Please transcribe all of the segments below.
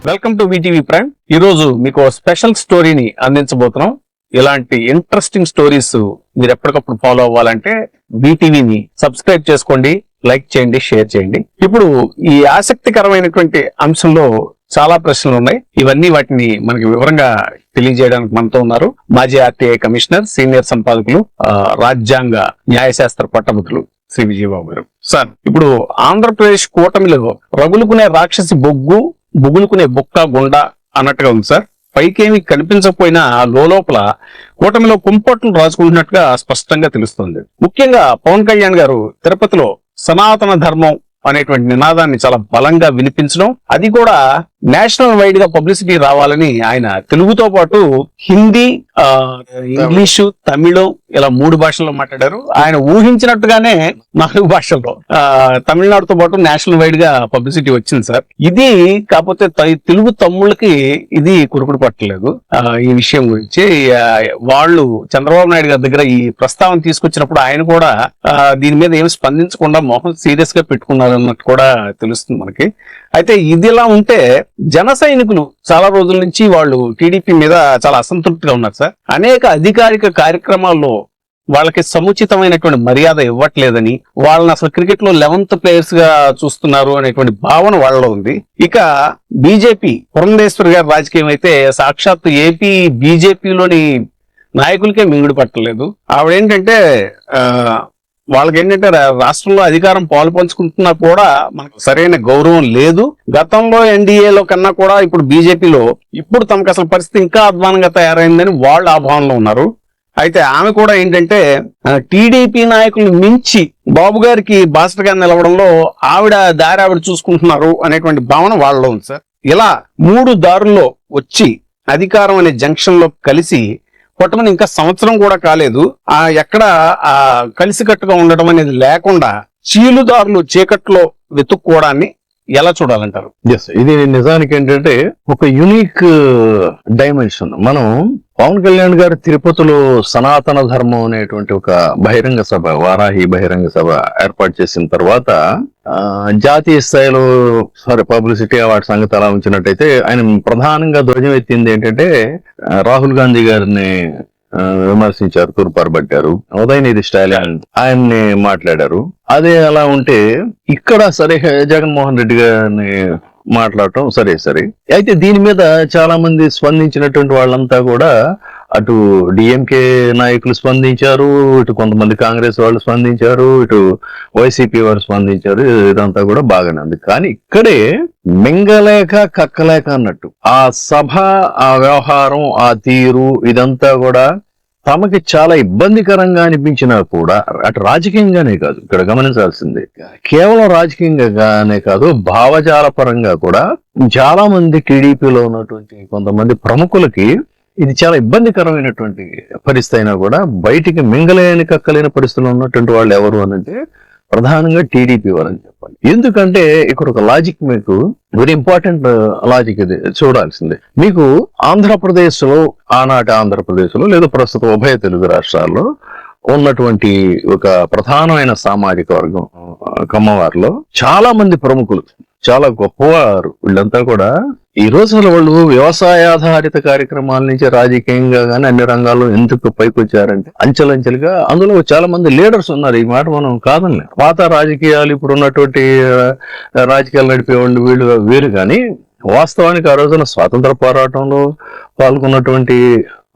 Welcome to VTV prime. ఈ రోజు మీకు స్పెషల్ స్టోరీని అందించబోతున్నాం. ఇలాంటి ఇంట్రెస్టింగ్ స్టోరీస్ మీరు ఎప్పటికప్పుడు ఫాలో అవ్వాలంటే విటీవీని సబ్స్క్రైబ్ చేసుకోండి, లైక్ చేయండి, షేర్ చేయండి. ఇప్పుడు ఈ ఆసక్తికరమైనటువంటి అంశంలో చాలా ప్రశ్నలు ఉన్నాయి. ఇవన్నీ వాటిని మనకి వివరంగా తెలియజేయడానికి మనతో ఉన్నారు మాజీ ఆర్టీఐ కమిషనర్, సీనియర్ సంపాదకులు, రాజ్యాంగ న్యాయశాస్త్ర పట్టభద్రులు శ్రీ విజయబాబు గారు. సార్, ఇప్పుడు ఆంధ్రప్రదేశ్ కూటమిలో రగులుకునే రాక్షసి బొగ్గు, బొగులుకునే బొక్క గుండ అన్నట్టుగా ఉంది సార్. పైకేమి కనిపించకపోయినా లోపల కూటమిలో కుంపట్లు రాసుకుంటున్నట్టుగా స్పష్టంగా తెలుస్తుంది. ముఖ్యంగా పవన్ కళ్యాణ్ గారు తిరుపతిలో సనాతన ధర్మం అనేటువంటి నినాదాన్ని చాలా బలంగా వినిపించడం, అది కూడా నేషనల్ వైడ్ గా పబ్లిసిటీ రావాలని ఆయన తెలుగుతో పాటు హిందీ, ఇంగ్లీషు, తమిళం ఇలా 3 భాషల్లో మాట్లాడారు. ఆయన ఊహించినట్టుగానే 4 భాషల్లో తమిళనాడుతో పాటు నేషనల్ వైడ్ గా పబ్లిసిటీ వచ్చింది సార్. ఇది కాకపోతే తెలుగు తమ్ముళ్ళకి ఇది కురుకుడు పట్టలేదు. ఈ విషయం గురించి వాళ్ళు చంద్రబాబు నాయుడు గారి దగ్గర ఈ ప్రస్తావన తీసుకొచ్చినప్పుడు ఆయన కూడా దీని మీద ఏమి స్పందించకుండా మొహం సీరియస్ గా పెట్టుకున్నారు అన్నట్టు కూడా తెలుస్తుంది మనకి. అయితే ఇదిలా ఉంటే జన సైనికులు చాలా రోజుల నుంచి వాళ్ళు టీడీపీ మీద చాలా అసంతృప్తిగా ఉన్నారు సార్. అనేక అధికారిక కార్యక్రమాల్లో వాళ్ళకి సముచితమైనటువంటి మర్యాద ఇవ్వట్లేదని, వాళ్ళని అసలు క్రికెట్ లో 11th ప్లేయర్స్ గా చూస్తున్నారు అనేటువంటి భావన వాళ్ళలో ఉంది. ఇక బీజేపీ పురంధేశ్వరి గారి రాజకీయం అయితే సాక్షాత్తు ఏపీ బీజేపీలోని నాయకులకే మింగుడు పట్టలేదు. ఆవిడేంటంటే వాళ్ళకేంటంటే రాష్ట్రంలో అధికారం పాలు పంచుకుంటున్నా కూడా మనకు సరైన గౌరవం లేదు. గతంలో ఎన్డీఏలో కన్నా కూడా ఇప్పుడు బీజేపీలో ఇప్పుడు తమకు అసలు పరిస్థితి ఇంకా అధ్వానంగా తయారైందని వాళ్ళు ఆ భావనలో ఉన్నారు. అయితే ఆమె కూడా ఏంటంటే టీడీపీ నాయకులు మించి బాబు గారికి బాసటగా నిలవడంలో ఆవిడ చూసుకుంటున్నారు అనేటువంటి భావన వాళ్ళలో ఉంది సార్. ఇలా 3 దారుల్లో వచ్చి అధికారం అనే జంక్షన్ లో కలిసి కొట్టమని ఇంకా సంవత్సరం కూడా కాలేదు. ఎక్కడ కలిసికట్టుగా ఉండడం అనేది లేకుండా చీలుదారులు చీకట్లో వెతుక్కోవడాన్ని ఎలా చూడాలంటారు? ఇది నిజానికి ఏంటంటే ఒక యూనిక్ డైమెన్షన్. మనం పవన్ కళ్యాణ్ గారు తిరుపతిలో సనాతన ధర్మం అనేటువంటి ఒక బహిరంగ సభ, వారాహి బహిరంగ సభ ఏర్పాటు చేసిన తర్వాత జాతీయ స్థాయిలో పబ్లిసిటీ అవార్డు సంగతి అలా ఉంచినట్టయితే ఆయన ప్రధానంగా ధ్వజం ఎత్తింది ఏంటంటే రాహుల్ గాంధీ గారిని విమర్శించారు, తూర్పారబట్టారు, ఉదయనిధి స్టాలిన్ ఆయన్ని మాట్లాడారు. అదే అలా ఉంటే ఇక్కడ సరే జగన్మోహన్ రెడ్డి గారిని మాట్లాడటం సరే. అయితే దీని మీద చాలా మంది స్పందించినటువంటి వాళ్ళంతా కూడా అటు డిఎంకే నాయకులు స్పందించారు, ఇటు కొంతమంది కాంగ్రెస్ వాళ్ళు స్పందించారు, ఇటు వైసీపీ వాళ్ళు స్పందించారు. ఇదంతా కూడా బాగానే ఉంది. కానీ ఇక్కడే మింగలేక కక్కలేక అన్నట్టు ఆ సభ, ఆ వ్యవహారం, ఆ తీరు ఇదంతా కూడా తమకి చాలా ఇబ్బందికరంగా అనిపించినా కూడా అటు రాజకీయంగానే కాదు, ఇక్కడ గమనించాల్సింది కేవలం రాజకీయంగానే కాదు, భావజాల పరంగా కూడా చాలా మంది టీడీపీలో ఉన్నటువంటి కొంతమంది ప్రముఖులకి ఇది చాలా ఇబ్బందికరమైనటువంటి పరిస్థితి అయినా కూడా బయటికి మింగలేని కక్కలేని పరిస్థితుల్లో ఉన్నటువంటి వాళ్ళు ఎవరు అనంటే ప్రధానంగా టీడీపీ వాళ్ళని చెప్పాలి. ఎందుకంటే ఇక్కడ ఒక లాజిక్, మీకు వెరీ ఇంపార్టెంట్ లాజిక్ ఇది చూడాల్సిందే. మీకు ఆంధ్రప్రదేశ్ లో, ఆనాటి ఆంధ్రప్రదేశ్ లో లేదా ప్రస్తుత ఉభయ తెలుగు రాష్ట్రాల్లో ఉన్నటువంటి ఒక ప్రధానమైన సామాజిక వర్గం కమ్మవారిలో చాలా మంది ప్రముఖులు, చాలా గొప్పవారు. వీళ్ళంతా కూడా ఈ రోజున వాళ్ళు వ్యవసాయాధారిత కార్యక్రమాల నుంచి రాజకీయంగా గానీ అన్ని రంగాల్లో ఎందుకు పైకి వచ్చారంటే అంచెలంచెలుగా అందులో చాలా మంది లీడర్స్ ఉన్నారు. ఈ మాట మనం కాదనిలే. పాత రాజకీయాలు, ఇప్పుడు ఉన్నటువంటి రాజకీయాలు నడిపే వాళ్ళు వీళ్ళు వేరు. కానీ వాస్తవానికి ఆ రోజున స్వాతంత్ర పోరాటంలో పాల్గొన్నటువంటి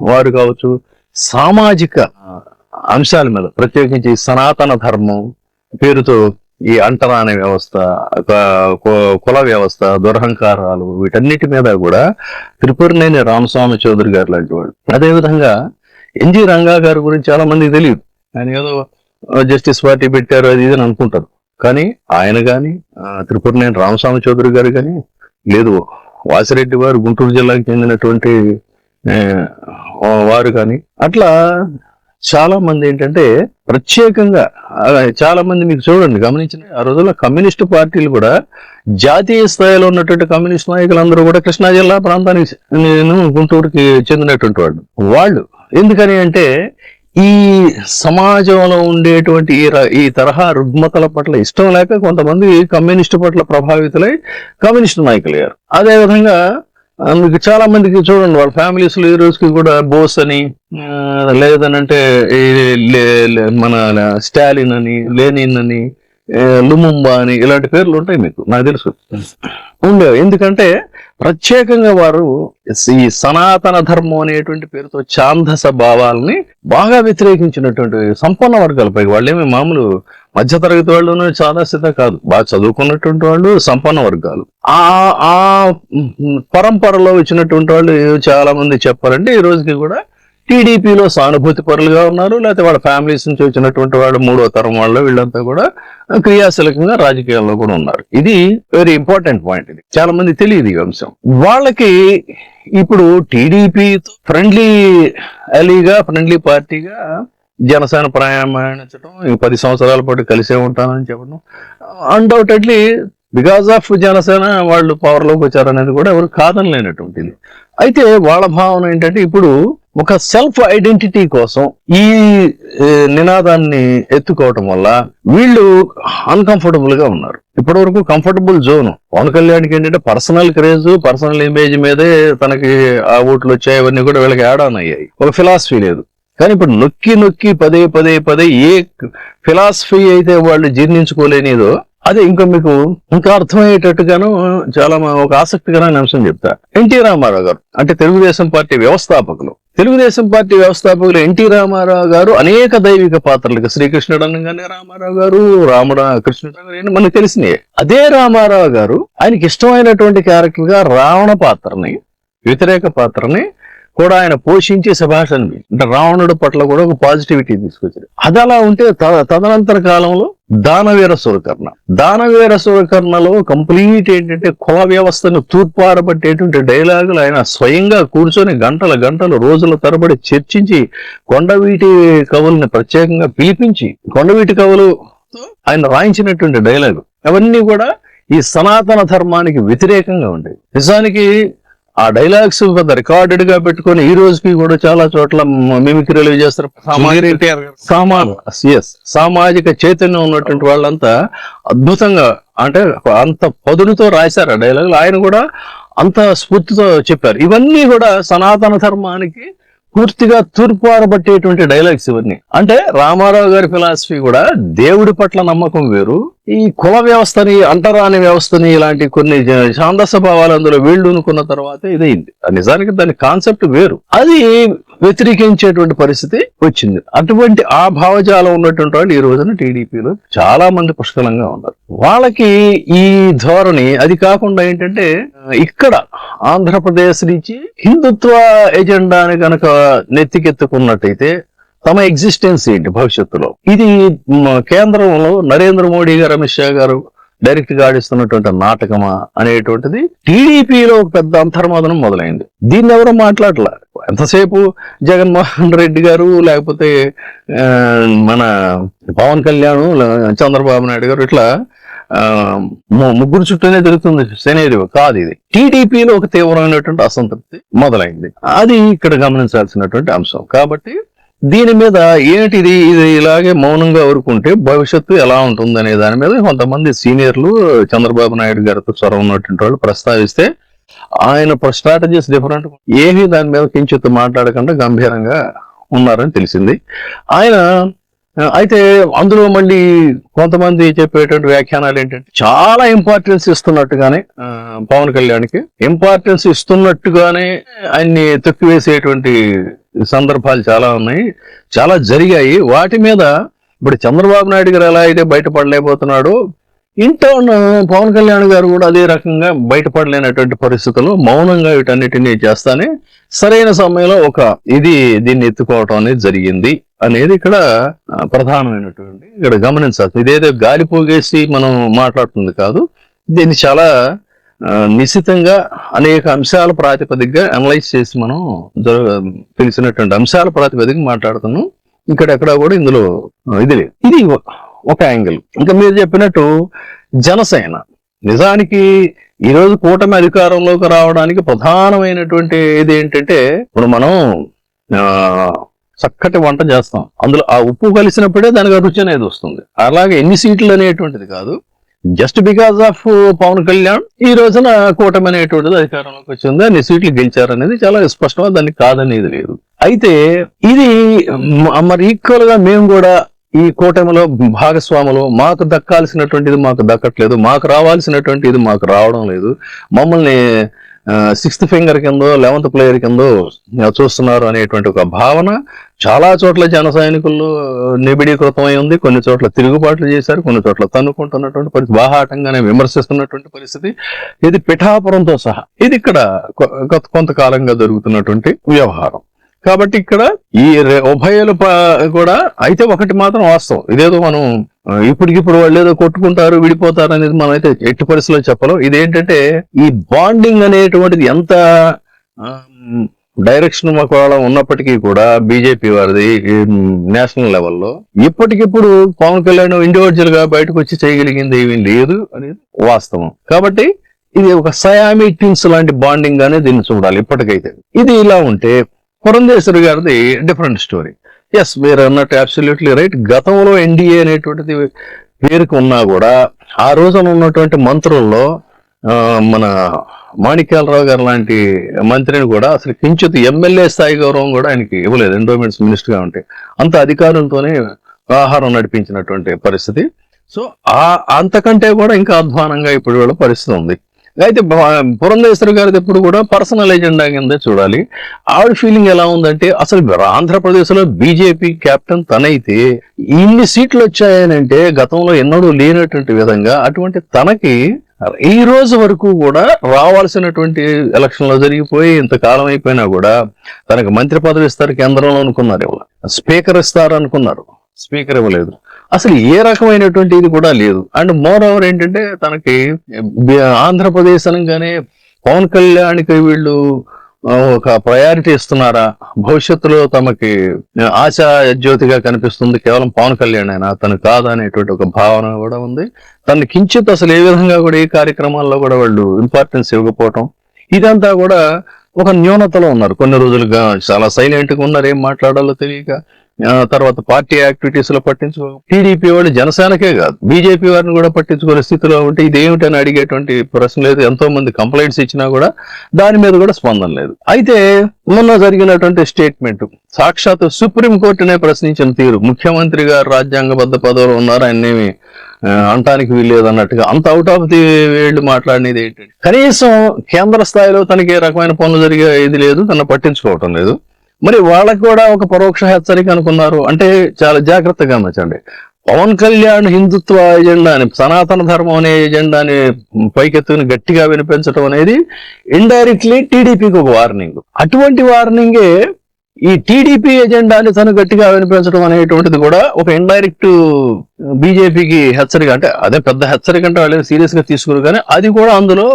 వారు కావచ్చు, సామాజిక అంశాల మీద ప్రత్యేకించి సనాతన ధర్మం పేరుతో ఈ అంటరాని వ్యవస్థ, కుల వ్యవస్థ, దురహంకారాలు, వీటన్నిటి మీద కూడా త్రిపురనేని రామస్వామి చౌదరి గారు లాంటి వాడు. అదేవిధంగా ఎన్జి రంగా గారి గురించి చాలా మందికి తెలియదు. ఆయన ఏదో జస్టిస్ పార్టీ పెట్టారు అది ఇది అనుకుంటారు. కానీ ఆయన కానీ త్రిపురనేని రామస్వామి చౌదరి గారు కానీ, లేదు వాసిరెడ్డి వారు గుంటూరు జిల్లాకు చెందినటువంటి వారు కానీ, అట్లా చాలా మంది ఏంటంటే ప్రత్యేకంగా చాలా మంది మీకు చూడండి గమనించిన ఆ రోజుల్లో కమ్యూనిస్టు పార్టీలు కూడా జాతీయ స్థాయిలో ఉన్నటువంటి కమ్యూనిస్ట్ నాయకులందరూ కూడా కృష్ణా జిల్లా ప్రాంతానికి, గుంటూరుకి చెందినటువంటి వాళ్ళు. ఎందుకని అంటే ఈ సమాజంలో ఉండేటువంటి ఈ తరహా రుగ్మతల పట్ల ఇష్టం లేక కొంతమంది కమ్యూనిస్టు పట్ల ప్రభావితులై కమ్యూనిస్టు నాయకులయ్యారు. అదేవిధంగా మీకు చాలా మందికి చూడండి, వాళ్ళ ఫ్యామిలీస్ లో ఈ రోజుకి కూడా బోస్ అని, లేదనంటే మన స్టాలిన్ అని, లెనిన్ అని, లుముంబా అని ఇలాంటి పేర్లు ఉంటాయి మీకు, నాకు తెలుసు ఉండేవి. ఎందుకంటే ప్రత్యేకంగా వారు ఈ సనాతన ధర్మం అనేటువంటి పేరుతో ఛాందస భావాలని బాగా వ్యతిరేకించినటువంటి సంపన్న వర్గాలపై, వాళ్ళేమి మామూలు మధ్యతరగతి వాళ్ళు సాదాసిత కాదు, బాగా చదువుకున్నటువంటి వాళ్ళు సంపన్న వర్గాలు. ఆ పరంపరలో వచ్చినటువంటి వాళ్ళు చాలా మంది చెప్పాలంటే ఈ రోజుకి కూడా టీడీపీలో సానుభూతి పరులుగా ఉన్నారు, లేకపోతే వాళ్ళ ఫ్యామిలీస్ నుంచి వచ్చినటువంటి వాళ్ళు మూడో తరం వాళ్ళు, వీళ్ళంతా కూడా క్రియాశీలకంగా రాజకీయాల్లో కూడా ఉన్నారు. ఇది వెరీ ఇంపార్టెంట్ పాయింట్. ఇది చాలా మంది తెలియదు ఈ అంశం. వాళ్ళకి ఇప్పుడు టీడీపీ ఫ్రెండ్లీ అలీగా, ఫ్రెండ్లీ పార్టీగా జనసేన ప్రయాణించడం, ఈ 10 సంవత్సరాల పాటు కలిసే ఉంటానని చెప్పడం, అన్డౌటెడ్లీ బికాస్ ఆఫ్ జనసేన వాళ్ళు పవర్ లోకి వచ్చారనేది కూడా ఎవరు కాదనలేనటువంటిది. అయితే వాళ్ళ భావన ఏంటంటే ఇప్పుడు ఒక సెల్ఫ్ ఐడెంటిటీ కోసం ఈ నినాదాన్ని ఎత్తుకోవటం వల్ల వీళ్ళు అన్కంఫర్టబుల్ గా ఉన్నారు. ఇప్పటి వరకు కంఫర్టబుల్ జోన్ పవన్ కళ్యాణ్కి ఏంటంటే పర్సనల్ క్రేజ్, పర్సనల్ ఇమేజ్ మీదే తనకి ఆ ఓట్లు వచ్చాయి, అవన్నీ కూడా వీళ్ళకి యాడ్ ఆన్ అయ్యాయి. ఒక ఫిలాసఫీ లేదు. కానీ ఇప్పుడు నొక్కి నొక్కి పదే ఏ ఫిలాసఫీ అయితే వాళ్ళు జీర్ణించుకోలేనిదో అదే ఇంకా ఇంకా అర్థమయ్యేటట్టుగాను చాలా ఒక ఆసక్తికరమైన అంశం చెప్తా. ఎన్టీ రామారావు గారు అంటే తెలుగుదేశం పార్టీ వ్యవస్థాపకులు. తెలుగుదేశం పార్టీ వ్యవస్థాపకులు ఎన్టీ రామారావు గారు అనేక దైవిక పాత్రలకు, శ్రీకృష్ణుడు అనగానే రామారావు గారు, రాముడు కృష్ణుడు గారు మనకు తెలిసినాయి. అదే రామారావు గారు ఆయనకి ఇష్టమైనటువంటి క్యారెక్టర్ గా రావణ పాత్రని, వ్యతిరేక పాత్రని కూడా ఆయన పోషించి శభాషని అంటే రావణుడు పట్ల కూడా ఒక పాజిటివిటీ తీసుకొచ్చారు. అది అలా ఉంటే తదనంతర కాలంలో దానవీర సూరకర్ణలో కంప్లీట్ ఏంటంటే కుల వ్యవస్థను తూర్పారబట్టేటువంటి డైలాగులు ఆయన స్వయంగా కూర్చొని గంటలు రోజుల తరబడి చర్చించి కొండవీటి కవుల్ని ప్రత్యేకంగా పిలిపించి కొండవీటి కవులు ఆయన రాయించినటువంటి డైలాగు అవన్నీ కూడా ఈ సనాతన ధర్మానికి వ్యతిరేకంగా ఉండేవి. నిజానికి ఆ డైలాగ్స్ పెద్ద రికార్డెడ్ గా పెట్టుకొని ఈ రోజుకి కూడా చాలా చోట్ల మిమిక్రీలు చేస్తారు. సామాజిక చైతన్యం ఉన్నటువంటి వాళ్ళంతా అద్భుతంగా అంటే అంత పదునుతో రాశారు ఆ డైలాగులు. ఆయన కూడా అంత స్ఫూర్తితో చెప్పారు. ఇవన్నీ కూడా సనాతన ధర్మానికి పూర్తిగా తూర్పారబట్టేటువంటి డైలాగ్స్ ఇవన్నీ. అంటే రామారావు గారి ఫిలాసఫీ కూడా దేవుడి పట్ల నమ్మకం వేరు, ఈ కుల వ్యవస్థని, అంటరాని వ్యవస్థని, ఇలాంటి కొన్ని ఛాందస భావాలు అందులో వీళ్ళునుకున్న తర్వాత ఇదైంది. నిజానికి దాని కాన్సెప్ట్ వేరు, అది వ్యతిరేకించేటువంటి పరిస్థితి వచ్చింది. అటువంటి ఆ భావజాలం ఉన్నటువంటి వాళ్ళు ఈ రోజున టీడీపీలో చాలా మంది పుష్కలంగా ఉన్నారు. వాళ్ళకి ఈ ధోరణి, అది కాకుండా ఏంటంటే ఇక్కడ ఆంధ్రప్రదేశ్ నుంచి హిందుత్వ ఎజెండాని కనుక నెత్తికెత్తుకున్నట్టయితే తమ ఎగ్జిస్టెన్స్ ఏంటి భవిష్యత్తులో, ఇది కేంద్రంలో నరేంద్ర మోడీ గారు, అమిత్ షా గారు డైరెక్ట్ గా ఆడిస్తున్నటువంటి నాటకమా అనేటువంటిది టీడీపీలో ఒక పెద్ద అంతర్మోదనం మొదలైంది. దీన్ని ఎవరో మాట్లాడలే. ఎంతసేపు జగన్మోహన్ రెడ్డి గారు, లేకపోతే మన పవన్ కళ్యాణ్, చంద్రబాబు నాయుడు గారు, ఇట్లా ముగ్గురు చుట్టూనే తిరుగుతుంది సెనేరియో కాదు ఇది. టీడీపీలో ఒక తీవ్రమైనటువంటి అసంతృప్తి మొదలైంది. అది ఇక్కడ గమనించాల్సినటువంటి అంశం. కాబట్టి దీని మీద ఏంటిది, ఇది ఇలాగే మౌనంగా ఊరుకుంటే భవిష్యత్తు ఎలా ఉంటుంది అనే దాని మీద కొంతమంది సీనియర్లు చంద్రబాబు నాయుడు గారితో చొరవ ఉన్నటువంటి వాళ్ళు ప్రస్తావిస్తే ఆయన స్ట్రాటజీస్ డిఫరెంట్, ఏమీ దాని మీద కించిత్ మాట్లాడకుండా గంభీరంగా ఉన్నారని తెలిసింది. ఆయన అయితే అందులో మళ్ళీ కొంతమంది చెప్పేటువంటి వ్యాఖ్యానాలు ఏంటంటే చాలా ఇంపార్టెన్స్ ఇస్తున్నట్టుగానే పవన్ కళ్యాణ్కి ఇంపార్టెన్స్ ఇస్తున్నట్టుగానే ఆయన్ని తొక్కివేసేటువంటి సందర్భాలు చాలా ఉన్నాయి, చాలా జరిగాయి. వాటి మీద ఇప్పుడు చంద్రబాబు నాయుడు గారు ఎలా అయితే బయటపడలేకపోతున్నాడో, ఇంటర్న్ పవన్ కళ్యాణ్ గారు కూడా అదే రకంగా బయటపడలేనటువంటి పరిస్థితుల్లో మౌనంగా వీటన్నిటినీ చేస్తానే సరైన సమయంలో దీన్ని ఎత్తుకోవటం అనేది జరిగింది అనేది ఇక్కడ ప్రధానమైనటువంటి ఇక్కడ గమనించాలి. ఇదేదో గాలి పోగేసి మనం మాట్లాడుతుంది కాదు, దీన్ని చాలా నిశ్చితంగా అనేక అంశాల ప్రాతిపదికగా అనలైజ్ చేసి మనం తెలిసినటువంటి అంశాల ప్రాతిపదికగా మాట్లాడుతున్నాం. ఇక్కడెక్కడ కూడా ఇందులో ఇది లేదు. ఇది ఒక యాంగిల్. ఇంకా మీరు చెప్పినట్టు జనసేన నిజానికి ఈరోజు కూటమి అధికారంలోకి రావడానికి ప్రధానమైనటువంటి ఇది ఏంటంటే, ఇప్పుడు మనం చక్కటి వంట చేస్తాం, అందులో ఆ ఉప్పు కలిసినప్పుడే దానికి రుచి అనేది వస్తుంది. అలాగే ఎన్ని సీట్లు అనేటువంటిది కాదు, just because of Pawan Kalyan ఈ రోజున కూటమి అనేటువంటిది అధికారంలోకి వచ్చింది, అన్ని సీట్లు గెలిచారు అనేది చాలా స్పష్టంగా, దాన్ని కాదనేది లేదు. అయితే ఇది మరి ఈక్వల్ గా మేము కూడా ఈ కూటమిలో భాగస్వాములు, మాకు దక్కాల్సినటువంటిది మాకు దక్కట్లేదు, మాకు రావాల్సినటువంటిది మాకు రావడం లేదు, మమ్మల్ని 6th ఫింగర్ కిందో 11th ప్లేయర్ కిందో చూస్తున్నారు అనేటువంటి ఒక భావన చాలా చోట్ల జన సైనికుల్లో నిబిడీకృతమై ఉంది. కొన్ని చోట్ల తిరుగుబాట్లు చేశారు, కొన్ని చోట్ల తన్నుకుంటున్నటువంటి పరిస్థితి, బాహాటంగానే విమర్శిస్తున్నటువంటి పరిస్థితి, ఇది పిఠాపురంతో సహా ఇది ఇక్కడ కొంతకాలంగా జరుగుతున్నటువంటి వ్యవహారం. కాబట్టి ఇక్కడ ఈ ఉభయలు కూడా అయితే ఒకటి మాత్రం వాస్తవం, ఇదేదో మనం ఇప్పటికిప్పుడు వాళ్ళు ఏదో కొట్టుకుంటారు విడిపోతారు అనేది మనం అయితే ఎట్టి పరిస్థితుల్లో చెప్పలేం. ఇదేంటంటే ఈ బాండింగ్ అనేటువంటిది ఎంత డైరెక్షన్ ఒకవేళ ఉన్నప్పటికీ కూడా బీజేపీ వారిది నేషనల్ లెవెల్లో ఇప్పటికిప్పుడు పవన్ కళ్యాణ్ ఇండివిజువల్ గా బయటకు వచ్చి చేయగలిగింది ఏమీ లేదు అనేది వాస్తవం. కాబట్టి ఇది ఒక సయామి ట్విన్స్ లాంటి బాండింగ్ అనేది దీన్ని చూడాలి ఇప్పటికైతే. ఇది ఇలా ఉంటే పురంధేశ్వరి గారిది డిఫరెంట్ స్టోరీ. ఎస్, మీరు అన్నట్టు అబ్సల్యూట్లీ రైట్. గతంలో ఎన్డీఏ అనేటువంటిది పేరుకు ఉన్నా కూడా ఆ రోజున ఉన్నటువంటి మంత్రుల్లో మన మాణిక్యాలరావు గారు లాంటి మంత్రిని కూడా అసలు కించిత్ ఎమ్మెల్యే స్థాయి గౌరవం కూడా ఆయనకి ఇవ్వలేదు, ఎండోమెంట్స్ మినిస్టర్ గా ఉంటే. అంత అధికారులతోనే వ్యవహారం నడిపించినటువంటి పరిస్థితి. సో అంతకంటే కూడా ఇంకా అధ్వానంగా ఇప్పుడు పరిస్థితి ఉంది. అయితే పురంధేశ్వరి గారిది ఎప్పుడు కూడా పర్సనల్ ఎజెండా కిందే చూడాలి. ఆవిడ ఫీలింగ్ ఎలా ఉందంటే, అసలు ఆంధ్రప్రదేశ్ లో బీజేపీ క్యాప్టెన్ తనైతే ఇన్ని సీట్లు వచ్చాయనంటే గతంలో ఎన్నడూ లేనటువంటి విధంగా, అటువంటి తనకి ఈ రోజు వరకు కూడా రావాల్సినటువంటి ఎలక్షన్ లో జరిగిపోయి ఇంతకాలం అయిపోయినా కూడా తనకు మంత్రి పదవి ఇస్తారు కేంద్రంలో అనుకున్నారు, స్పీకర్ ఇస్తారు అనుకున్నారు, స్పీకర్ ఇవ్వలేదు. అసలు ఏ రకమైనటువంటి ఇది కూడా లేదు. అండ్ మోర్ ఓవర్ ఏంటంటే తనకి ఆంధ్రప్రదేశ్ అనగానే పవన్ కళ్యాణ్కి వీళ్ళు ఒక ప్రయారిటీ ఇస్తున్నారా, భవిష్యత్తులో తమకి ఆశా జ్యోతిగా కనిపిస్తుంది కేవలం పవన్ కళ్యాణ్ అయినా తను కాదా అనేటువంటి ఒక భావన కూడా ఉంది. తను కించిత్ అసలు ఏ విధంగా కూడా ఈ కార్యక్రమాల్లో కూడా వాళ్ళు ఇంపార్టెన్స్ ఇవ్వకపోవటం, ఇదంతా కూడా ఒక న్యూనతలో ఉన్నారు. కొన్ని రోజులుగా చాలా సైలెంట్ గా ఉన్నారు, ఏం మాట్లాడాలో తెలియక. తర్వాత పార్టీ యాక్టివిటీస్ లో పట్టించుకో, టీడీపీ వాళ్ళు జనసేనకే కాదు బీజేపీ వారిని కూడా పట్టించుకునే స్థితిలో ఉంటే ఇదేమిటని అడిగేటువంటి ప్రశ్న లేదు. ఎంతో మంది కంప్లైంట్స్ ఇచ్చినా కూడా దాని మీద కూడా స్పందన లేదు. అయితే మొన్న జరిగినటువంటి స్టేట్మెంట్ సాక్షాత్ సుప్రీం కోర్టునే ప్రశ్నించిన తీరు, ముఖ్యమంత్రి గారు రాజ్యాంగబద్ధ పదవులు ఉన్నారు, ఆయన్నేమి అంటానికి వీల్లేదు అన్నట్టుగా అంత అవుట్ ఆఫ్ ది వేళ్ళు మాట్లాడినది ఏంటంటే, కనీసం కేంద్ర స్థాయిలో తనకి ఏ రకమైన పనులు జరిగే ఇది లేదు, తన పట్టించుకోవటం లేదు. మరి వాళ్ళకు కూడా ఒక పరోక్ష హెచ్చరిక అనుకున్నారు అంటే చాలా జాగ్రత్తగా గమనించండి. పవన్ కళ్యాణ్ హిందుత్వ ఎజెండాని, సనాతన ధర్మం అనే ఎజెండాని పైకెత్తుకుని గట్టిగా వినిపించడం అనేది ఇండైరెక్ట్లీ టీడీపీకి ఒక వార్నింగ్. అటువంటి వార్నింగే ఈ టీడీపీ ఎజెండాని తను గట్టిగా వినిపించడం అనేటువంటిది కూడా ఒక ఇండైరెక్ట్ బీజేపీకి హెచ్చరిక. అంటే అదే పెద్ద హెచ్చరిక అంటే వాళ్ళు సీరియస్ గా తీసుకురు, కానీ అది కూడా అందులో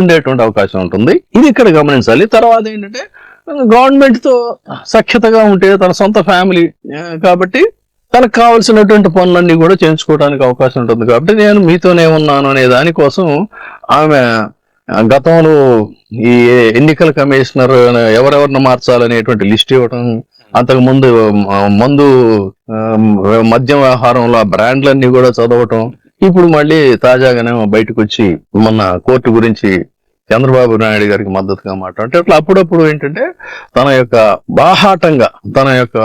ఉండేటువంటి అవకాశం ఉంటుంది. ఇది ఇక్కడ గమనించాలి. తర్వాత ఏంటంటే గవర్నమెంట్ తో సఖ్యతగా ఉంటే తన సొంత ఫ్యామిలీ కాబట్టి తనకు కావాల్సినటువంటి పనులన్నీ కూడా చేయించుకోవడానికి అవకాశం ఉంటుంది. కాబట్టి నేను మీతోనే ఉన్నాను అనే దానికోసం ఆమె గతంలో ఈ ఎన్నికల కమిషనర్ ఎవరెవరిని మార్చాలనేటువంటి లిస్ట్ ఇవ్వటం, అంతకు ముందు మందు మద్యం వ్యవహారంలో బ్రాండ్లన్నీ కూడా చదవటం, ఇప్పుడు మళ్ళీ తాజాగానే బయటకు వచ్చి మొన్న కోర్టు గురించి చంద్రబాబు నాయుడు గారికి మద్దతుగా మాట్లాడితే అట్లా అప్పుడప్పుడు ఏంటంటే తన యొక్క బాహాటంగా తన యొక్క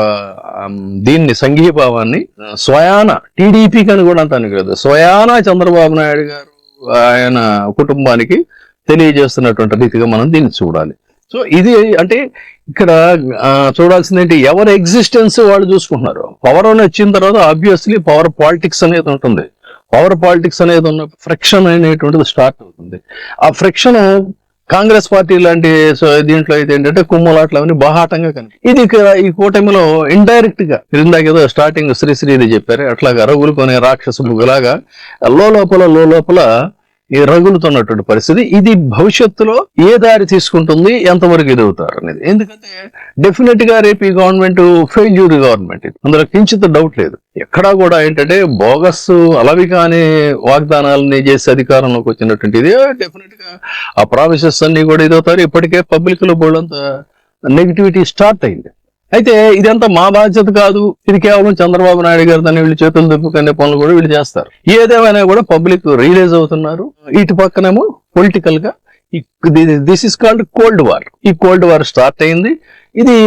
దీన్ని సంఘీభావాన్ని స్వయాన టీడీపీకి అని కూడా అంటానికి లేదు, స్వయాన చంద్రబాబు నాయుడు గారు ఆయన కుటుంబానికి తెలియజేస్తున్నటువంటి రీతిగా మనం దీన్ని చూడాలి. సో ఇది అంటే ఇక్కడ చూడాల్సింది ఎవరి ఎగ్జిస్టెన్స్ వాళ్ళు చూసుకుంటున్నారు. పవర్ అని వచ్చిన తర్వాత ఆబ్వియస్లీ పవర్ పాలిటిక్స్ అనేది ఉంటుంది. పవర్ పాలిటిక్స్ అనేది ఉన్న ఫ్రిక్షన్ అనేటువంటిది స్టార్ట్ అవుతుంది. ఆ ఫ్రిక్షన్ కాంగ్రెస్ పార్టీ లాంటి దీంట్లో అయితే ఏంటంటే కుమ్మలాట్లవన్నీ బాహాటంగా కనిపి ఇది ఈ కూటమిలో ఇండైరెక్ట్ గా ఇందాక ఏదో స్టార్టింగ్ శ్రీశ్రీది చెప్పారు అట్లాగా రగులుకొనే రాక్షస ముగ్గులాగా లోపల ఈ రగులుతున్నటువంటి పరిస్థితి. ఇది భవిష్యత్తులో ఏ దారి తీసుకుంటుంది, ఎంతవరకు ఎదుగుతారు అనేది. ఎందుకంటే డెఫినెట్ గా రేపు ఈ గవర్నమెంట్ ఫెయిల్యూర్ గవర్నమెంట్, అందులో కించిత డౌట్ లేదు. ఎక్కడా కూడా ఏంటంటే బోగస్ అలవి కాని వాగ్దానాలని చేసి అధికారంలోకి వచ్చినటువంటి ఇది డెఫినెట్ గా ఆ ప్రామిసెస్ అన్ని కూడా ఎదుగుతారు. ఇప్పటికే పబ్లిక్ లో బోల్డంత నెగిటివిటీ స్టార్ట్ అయింది. అయితే ఇదంతా మా బాధ్యత కాదు, ఇది కేవలం చంద్రబాబు నాయుడు గారు దాన్ని వీళ్ళు చేతులు దుప్పుకునే పనులు కూడా వీళ్ళు చేస్తారు. ఏదేమైనా కూడా పబ్లిక్ రియలైజ్ అవుతున్నారు. ఇటు పక్కనేమో పొలిటికల్ గా this is called cold war. ఈ కోల్డ్ వార్ స్టార్ట్ అయింది. ఇది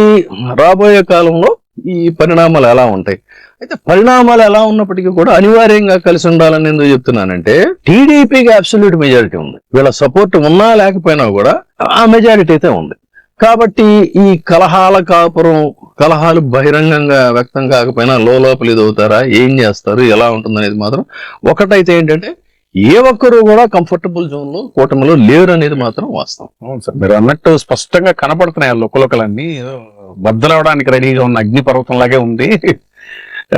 రాబోయే కాలంలో ఈ పరిణామాలు ఎలా ఉంటాయి, అయితే పరిణామాలు ఎలా ఉన్నప్పటికీ కూడా అనివార్యంగా కలిసి ఉండాలని ఎందుకు చెప్తున్నానంటే, టీడీపీకి అబ్సల్యూట్ మెజారిటీ ఉంది. వీళ్ళ సపోర్ట్ ఉన్నా లేకపోయినా కూడా ఆ మెజారిటీ అయితే ఉంది. కాబట్టి ఈ కలహాలు బహిరంగంగా వ్యక్తం కాకపోయినా లోపల ఇది అవుతారా, ఏం చేస్తారు, ఎలా ఉంటుందనేది మాత్రం ఒకటైతే ఏంటంటే, ఏ ఒక్కరు కూడా కంఫర్టబుల్ జోన్ లో కూటమిలో లేరు అనేది మాత్రం వాస్తవం. అవును సార్, మీరు అన్నట్టు స్పష్టంగా కనపడుతున్నాయి ఆ లుకలుకలన్నీ. బద్దలవడానికి రెడీగా ఉన్న అగ్ని పర్వతం లాగే ఉంది.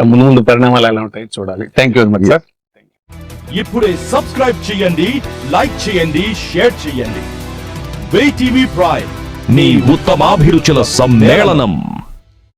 ముందు ముందు పరిణామాలు ఎలా ఉంటాయి చూడాలి. Thank you very much sir. ఇప్పుడే సబ్స్క్రైబ్ చేయండి, లైక్ చేయండి, షేర్ చేయండి. VTV ప్రైమ్, మీ ఉత్తమాభిరుచుల సమ్మేళనం.